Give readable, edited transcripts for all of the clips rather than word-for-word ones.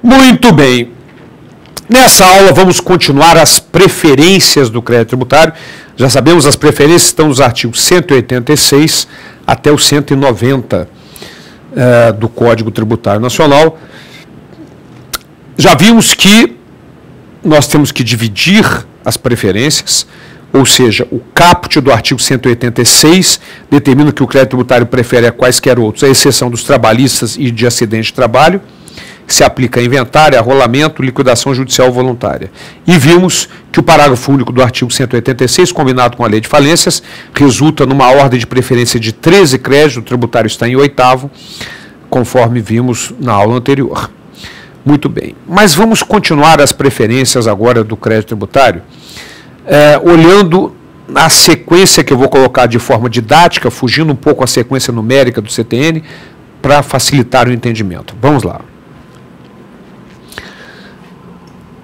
Muito bem. Nessa aula vamos continuar as preferências do crédito tributário. Já sabemos, as preferências estão nos artigos 186 até o 190 do Código Tributário Nacional. Já vimos que nós temos que dividir as preferências, ou seja, o caput do artigo 186 determina que o crédito tributário prefere a quaisquer outros, à exceção dos trabalhistas e de acidente de trabalho, que se aplica a inventário, arrolamento, liquidação judicial voluntária. E vimos que o parágrafo único do artigo 186, combinado com a lei de falências, resulta numa ordem de preferência de 13 créditos, o tributário está em 8º, conforme vimos na aula anterior. Muito bem, mas vamos continuar as preferências agora do crédito tributário, olhando a sequência que eu vou colocar de forma didática, fugindo um pouco a sequência numérica do CTN, para facilitar o entendimento. Vamos lá.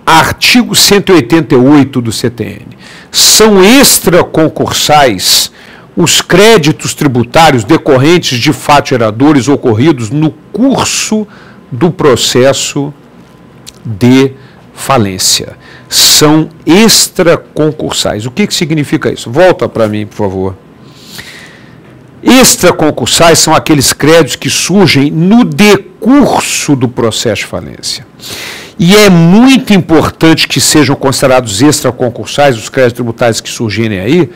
Artigo 188 do CTN. São extraconcursais os créditos tributários decorrentes de fatos geradores ocorridos no curso do processo de falência. São extraconcursais. O que significa isso? Volta para mim, por favor. Extraconcursais são aqueles créditos que surgem no decurso do processo de falência. E é muito importante que sejam considerados extraconcursais os créditos tributários que surgirem aí,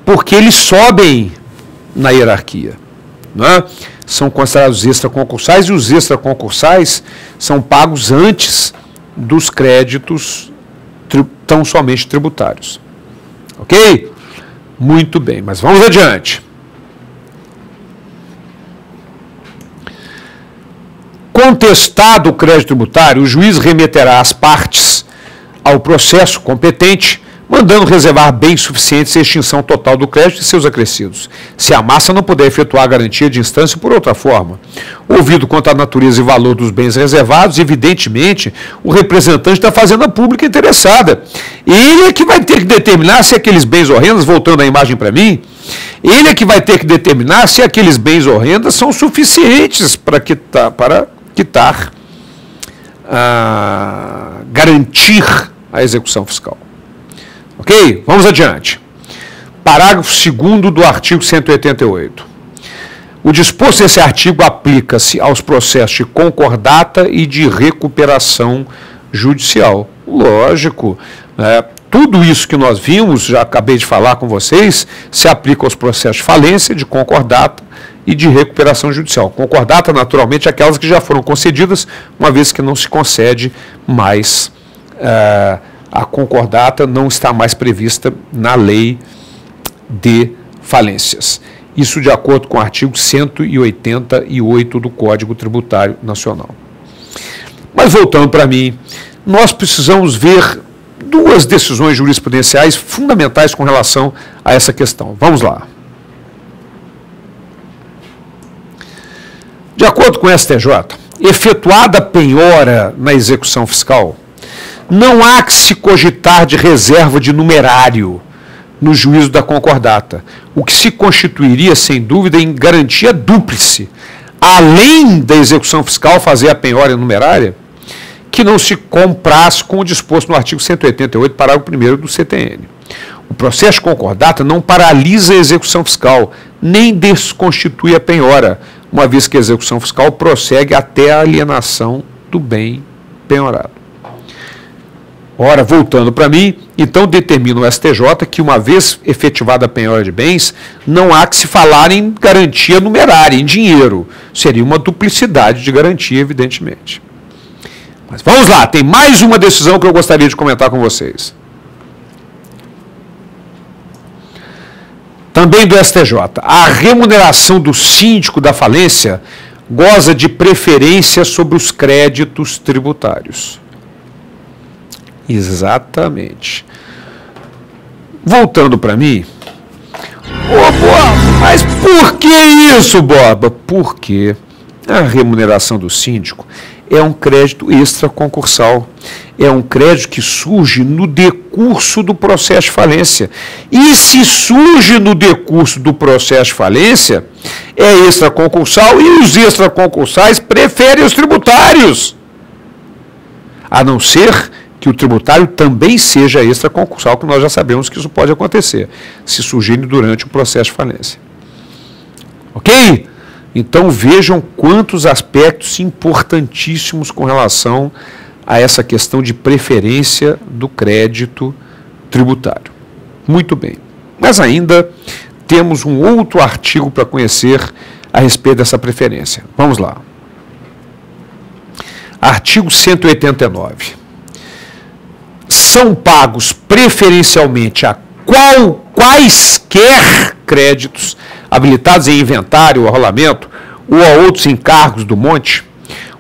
porque eles sobem na hierarquia, né? São considerados extraconcursais e os extraconcursais são pagos antes dos créditos tão somente tributários. Ok? Muito bem, mas vamos adiante. Contestado o crédito tributário, o juiz remeterá as partes ao processo competente, mandando reservar bens suficientes à extinção total do crédito e seus acrescidos, se a massa não puder efetuar a garantia de instância por outra forma. Ouvido quanto à natureza e valor dos bens reservados, evidentemente, o representante da Fazenda Pública interessada. Ele é que vai ter que determinar se aqueles bens horrendos, voltando a imagem para mim, ele é que vai ter que determinar se aqueles bens horrendos são suficientes para garantir a execução fiscal. Ok? Vamos adiante. Parágrafo 2º do artigo 188. O disposto desse artigo aplica-se aos processos de concordata e de recuperação judicial. Lógico, né? Tudo isso que nós vimos, já acabei de falar com vocês, se aplica aos processos de falência, de concordata e de recuperação judicial. Concordata, naturalmente, é aquelas que já foram concedidas, uma vez que não se concede mais, a concordata não está mais prevista na lei de falências. Isso de acordo com o artigo 188 do Código Tributário Nacional. Mas voltando para mim, nós precisamos ver duas decisões jurisprudenciais fundamentais com relação a essa questão. Vamos lá. De acordo com o STJ, efetuada a penhora na execução fiscal, não há que se cogitar de reserva de numerário no juízo da concordata, o que se constituiria, sem dúvida, em garantia dúplice, além da execução fiscal fazer a penhora numerária, que não se compraz com o disposto no artigo 188, parágrafo 1º do CTN. O processo de concordata não paralisa a execução fiscal, nem desconstitui a penhora, uma vez que a execução fiscal prossegue até a alienação do bem penhorado. Ora, voltando para mim, então determina o STJ que, uma vez efetivada a penhora de bens, não há que se falar em garantia numerária, em dinheiro. Seria uma duplicidade de garantia, evidentemente. Mas vamos lá, tem mais uma decisão que eu gostaria de comentar com vocês. Também do STJ, a remuneração do síndico da falência goza de preferência sobre os créditos tributários. Exatamente. Voltando para mim. Ô, Boba, mas por que isso, Boba? Porque a remuneração do síndico é um crédito extraconcursal. É um crédito que surge no decurso do processo de falência. E se surge no decurso do processo de falência, é extraconcursal e os extraconcursais preferem os tributários. a não ser que o tributário também seja extraconcursal, que nós já sabemos que isso pode acontecer, se surgirem durante o processo de falência. Ok? Então vejam quantos aspectos importantíssimos com relação a essa questão de preferência do crédito tributário. Muito bem. Mas ainda temos um outro artigo para conhecer a respeito dessa preferência. Vamos lá. Artigo 189. São pagos preferencialmente a quaisquer créditos habilitados em inventário ou arrolamento ou a outros encargos do monte,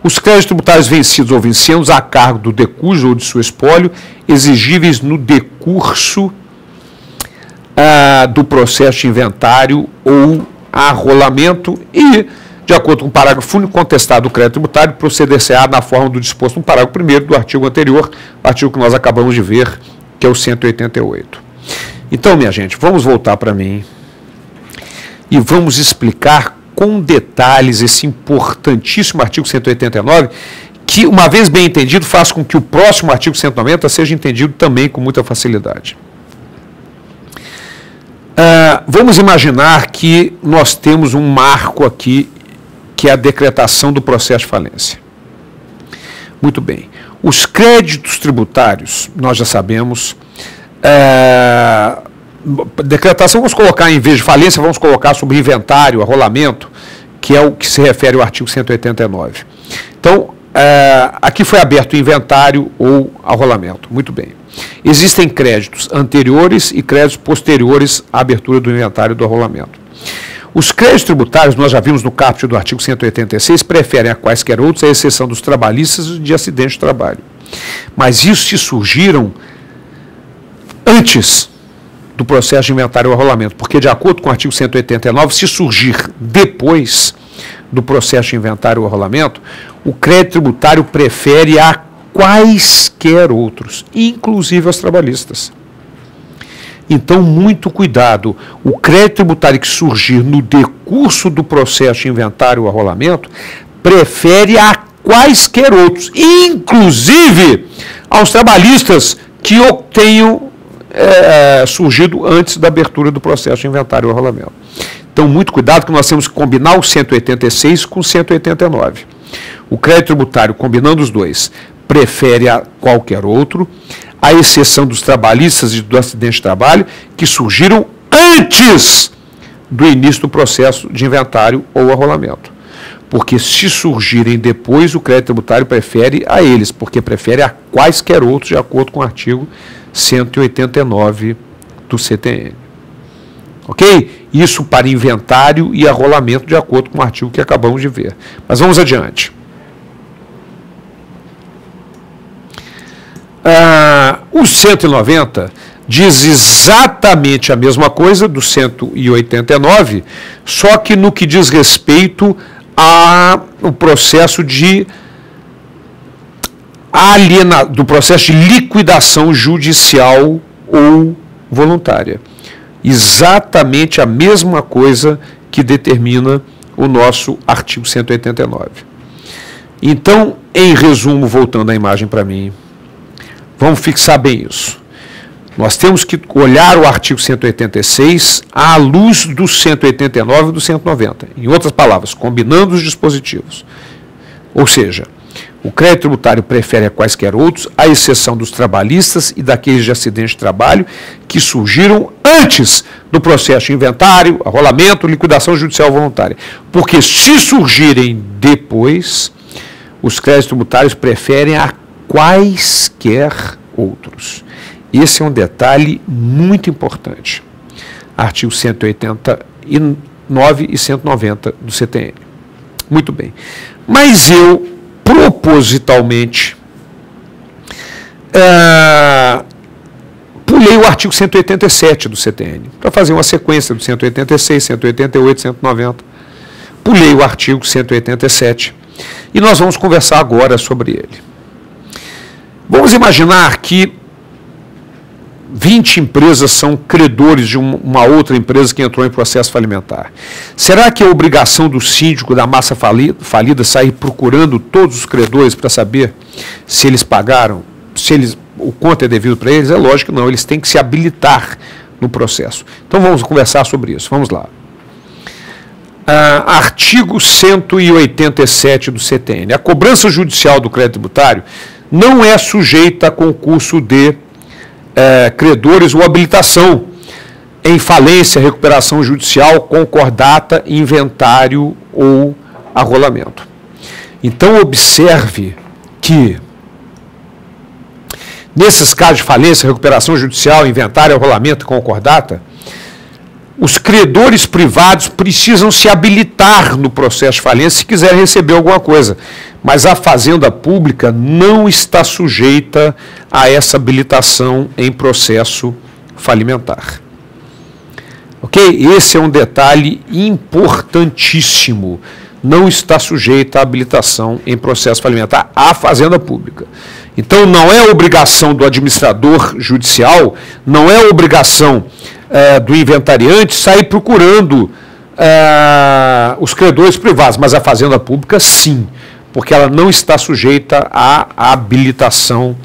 os créditos tributários vencidos ou vencidos a cargo do decujo ou de seu espólio, exigíveis no decurso do processo de inventário ou arrolamento e, de acordo com o parágrafo único contestado do crédito tributário, proceder-se-á na forma do disposto no parágrafo 1º do artigo anterior, artigo que nós acabamos de ver, que é o 188. Então, minha gente, vamos voltar para mim e vamos explicar com detalhes esse importantíssimo artigo 189, que, uma vez bem entendido, faz com que o próximo artigo 190 seja entendido também com muita facilidade. Vamos imaginar que nós temos um marco aqui, que é a decretação do processo de falência. Muito bem. Os créditos tributários, nós já sabemos, decretação vamos colocar, em vez de falência, vamos colocar sobre inventário, arrolamento, que é o que se refere ao artigo 189. Então, aqui foi aberto o inventário ou arrolamento. Muito bem. Existem créditos anteriores e créditos posteriores à abertura do inventário do arrolamento. Os créditos tributários, nós já vimos no caput do artigo 186, preferem a quaisquer outros, à exceção dos trabalhistas e de acidente de trabalho. Mas isso se surgiram antes do processo de inventário ou arrolamento, porque, de acordo com o artigo 189, se surgir depois do processo de inventário ou arrolamento, o crédito tributário prefere a quaisquer outros, inclusive aos trabalhistas. Então, muito cuidado. O crédito tributário que surgir no decurso do processo de inventário ou arrolamento prefere a quaisquer outros, inclusive aos trabalhistas que tenham surgido antes da abertura do processo de inventário ou arrolamento. Então, muito cuidado, que nós temos que combinar o 186 com o 189. O crédito tributário, combinando os dois, prefere a qualquer outro, à exceção dos trabalhistas e do acidente de trabalho, que surgiram antes do início do processo de inventário ou arrolamento. Porque se surgirem depois, o crédito tributário prefere a eles, porque prefere a quaisquer outros, de acordo com o artigo 189 do CTN. Ok? Isso para inventário e arrolamento, de acordo com o artigo que acabamos de ver. Mas vamos adiante. O 190 diz exatamente a mesma coisa do 189, só que no que diz respeito ao processo do processo de liquidação judicial ou voluntária. Exatamente a mesma coisa que determina o nosso artigo 189. Então, em resumo, voltando a imagem para mim, vamos fixar bem isso. Nós temos que olhar o artigo 186 à luz do 189 e do 190. Em outras palavras, combinando os dispositivos. Ou seja, o crédito tributário prefere a quaisquer outros, à exceção dos trabalhistas e daqueles de acidente de trabalho que surgiram antes do processo de inventário, arrolamento, liquidação judicial voluntária. Porque se surgirem depois, os créditos tributários preferem a quaisquer outros. Esse é um detalhe muito importante. Artigo 189 e 190 do CTN. Muito bem. Mas eu, propositalmente, pulei o artigo 187 do CTN, para fazer uma sequência do 186, 188, 190. Pulei o artigo 187 e nós vamos conversar agora sobre ele. Vamos imaginar que 20 empresas são credores de uma outra empresa que entrou em processo falimentar. Será que é obrigação do síndico da massa falida sair procurando todos os credores para saber se eles pagaram, o quanto é devido para eles? É lógico que não, eles têm que se habilitar no processo. Então vamos conversar sobre isso, vamos lá. Artigo 187 do CTN. A cobrança judicial do crédito tributário não é sujeita a concurso de credores ou habilitação em falência, recuperação judicial, concordata, inventário ou arrolamento. Então observe que nesses casos de falência, recuperação judicial, inventário, arrolamento e concordata, os credores privados precisam se habilitar no processo de falência se quiserem receber alguma coisa. Mas a Fazenda Pública não está sujeita a essa habilitação em processo falimentar. Ok? Esse é um detalhe importantíssimo. Não está sujeita à habilitação em processo falimentar a Fazenda Pública. Então não é obrigação do administrador judicial, não é obrigação do inventariante sair procurando os credores privados, mas a Fazenda Pública sim, porque ela não está sujeita à habilitação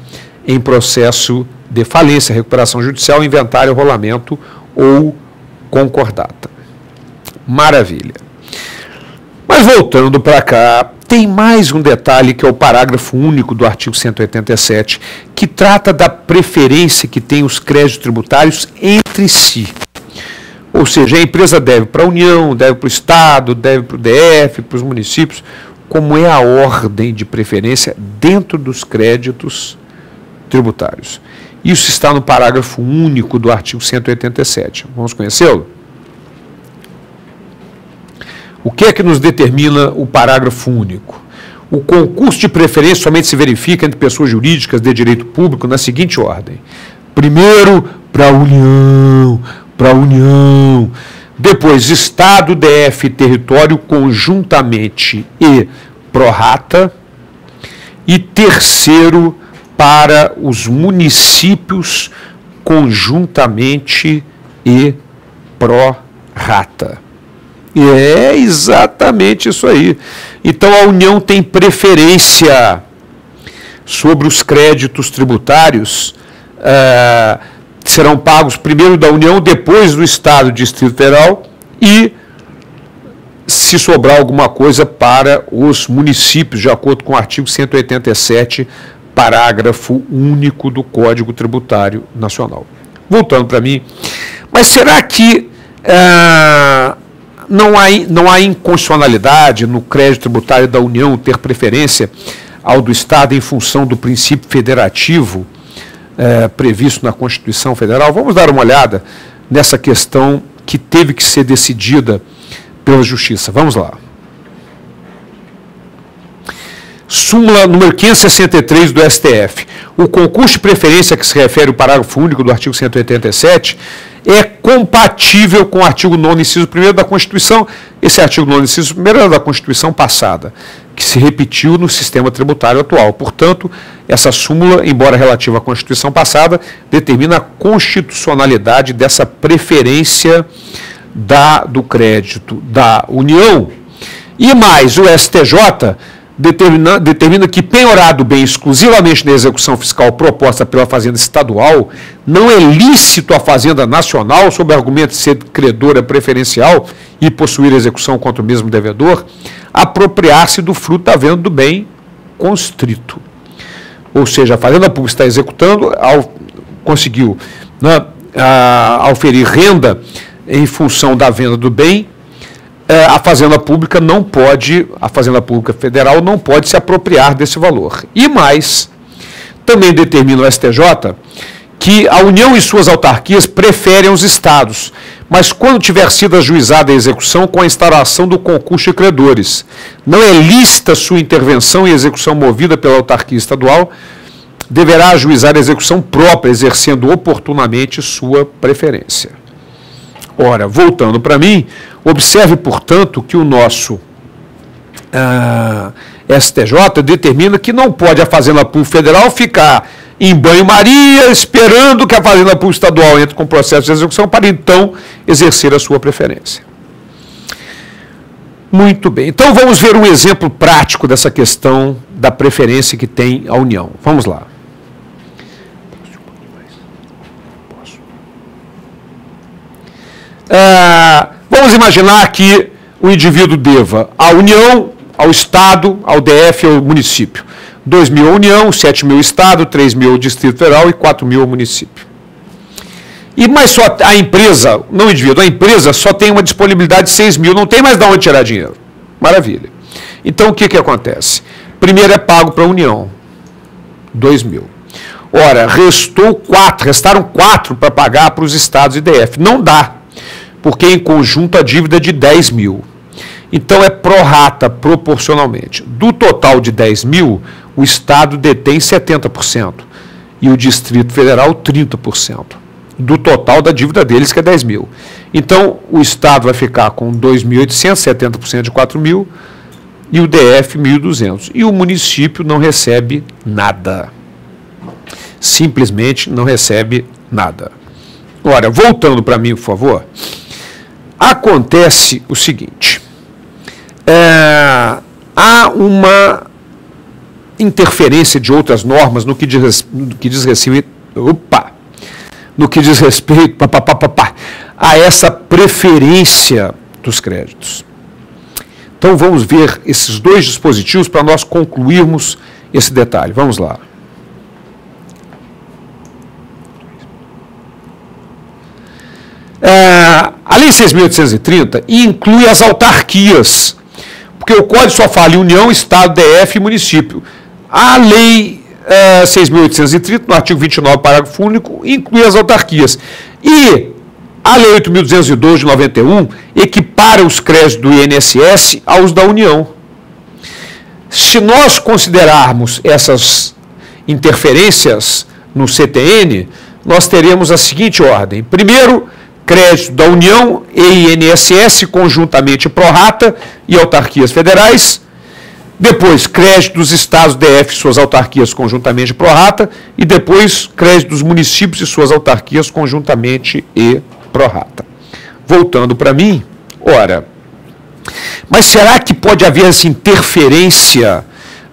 em processo de falência, recuperação judicial, inventário, arrolamento ou concordata. Maravilha. Mas voltando para cá, tem mais um detalhe que é o parágrafo único do artigo 187, que trata da preferência que tem os créditos tributários entre si. Ou seja, a empresa deve para a União, deve para o Estado, deve para o DF, para os municípios, como é a ordem de preferência dentro dos créditos tributários. Isso está no parágrafo único do artigo 187. Vamos conhecê-lo? O que é que nos determina o parágrafo único? O concurso de preferência somente se verifica entre pessoas jurídicas de direito público na seguinte ordem. Primeiro, para a União. Depois, Estado, DF e território conjuntamente e pro rata. E terceiro, para os municípios conjuntamente e pro rata. É exatamente isso aí. Então a União tem preferência sobre os créditos tributários que serão pagos primeiro da União, depois do Estado e Distrito Federal e, se sobrar alguma coisa, para os municípios, de acordo com o artigo 187, parágrafo único do Código Tributário Nacional. Voltando para mim, mas será que não há inconstitucionalidade no crédito tributário da União ter preferência ao do Estado em função do princípio federativo previsto na Constituição Federal? Vamos dar uma olhada nessa questão que teve que ser decidida pela Justiça. Vamos lá. Súmula número 563 do STF. O concurso de preferência a que se refere o parágrafo único do artigo 187 é compatível com o artigo 9º, inciso 1º da Constituição. Esse artigo 9º, inciso 1º era da Constituição passada, que se repetiu no sistema tributário atual. Portanto, essa súmula, embora relativa à Constituição passada, determina a constitucionalidade dessa preferência do crédito da União. E mais, o STJ determina que penhorado bem exclusivamente na execução fiscal proposta pela Fazenda Estadual, não é lícito à Fazenda Nacional, sob argumento de ser credora preferencial e possuir execução contra o mesmo devedor, apropriar-se do fruto da venda do bem constrito. Ou seja, a Fazenda Pública está executando, conseguiu auferir renda em função da venda do bem. A Fazenda Pública não pode, a Fazenda Pública Federal não pode se apropriar desse valor. E mais, também determina o STJ que a União e suas autarquias preferem os estados, mas quando tiver sido ajuizada a execução com a instauração do concurso de credores, não é lícita sua intervenção e execução movida pela autarquia estadual, deverá ajuizar a execução própria, exercendo oportunamente sua preferência. Ora, voltando para mim, observe, portanto, que o nosso STJ determina que não pode a Fazenda Pública Federal ficar em banho-maria, esperando que a Fazenda Pública Estadual entre com o processo de execução para então exercer a sua preferência. Muito bem, então vamos ver um exemplo prático dessa questão da preferência que tem a União. Vamos lá. Vamos imaginar que o indivíduo deva à União, ao Estado, ao DF e ao município. 2.000 à União, 7.000 ao Estado, 3.000 ao Distrito Federal e 4.000 ao município. Mas só a empresa, não o indivíduo, a empresa só tem uma disponibilidade de 6.000, não tem mais de onde tirar dinheiro. Maravilha. Então o que acontece? Primeiro é pago para a União, 2.000. Ora, restaram 4 para pagar para os estados e DF. Não dá, porque em conjunto a dívida é de 10.000. Então é prorata proporcionalmente. Do total de 10.000, o Estado detém 70% e o Distrito Federal 30%. Do total da dívida deles, que é 10.000. Então o Estado vai ficar com 2.800, 70% de 4.000, e o DF 1.200. E o município não recebe nada. Simplesmente não recebe nada. Ora, voltando para mim, por favor, acontece o seguinte. Há uma interferência de outras normas no que diz respeito a essa preferência dos créditos. Então vamos ver esses 2 dispositivos para nós concluirmos esse detalhe. Vamos lá. A Lei 6.830 inclui as autarquias, porque o Código só fala em União, Estado, DF e município. A Lei 6.830, no artigo 29, parágrafo único, inclui as autarquias. E a Lei 8.212 de 91 equipara os créditos do INSS aos da União. Se nós considerarmos essas interferências no CTN, nós teremos a seguinte ordem. Primeiro, crédito da União e INSS conjuntamente prorata e autarquias federais. Depois, crédito dos estados, DF e suas autarquias conjuntamente prorata. E depois, crédito dos municípios e suas autarquias conjuntamente e prorata. Voltando para mim, ora, mas será que pode haver essa interferência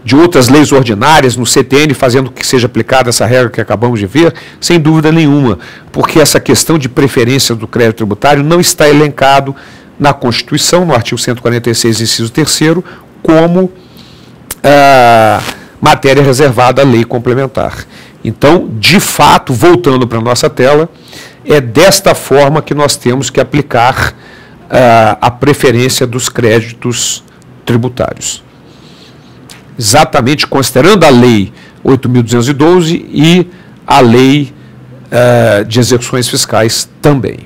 de outras leis ordinárias no CTN fazendo que seja aplicada essa regra que acabamos de ver? Sem dúvida nenhuma, porque essa questão de preferência do crédito tributário não está elencado na Constituição, no artigo 146, inciso 3º, como matéria reservada à lei complementar. Então, de fato, voltando para a nossa tela, é desta forma que nós temos que aplicar a preferência dos créditos tributários. Exatamente considerando a Lei 8.212 e a Lei de Execuções Fiscais também.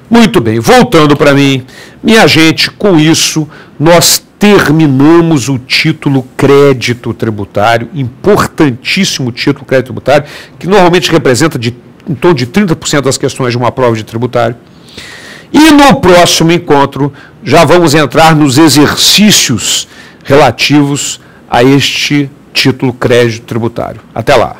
Muito bem, voltando para mim, minha gente, com isso nós terminamos o título crédito tributário, importantíssimo título crédito tributário, que normalmente representa em torno de 30% das questões de uma prova de tributário. E no próximo encontro já vamos entrar nos exercícios relativos a este título crédito tributário. Até lá.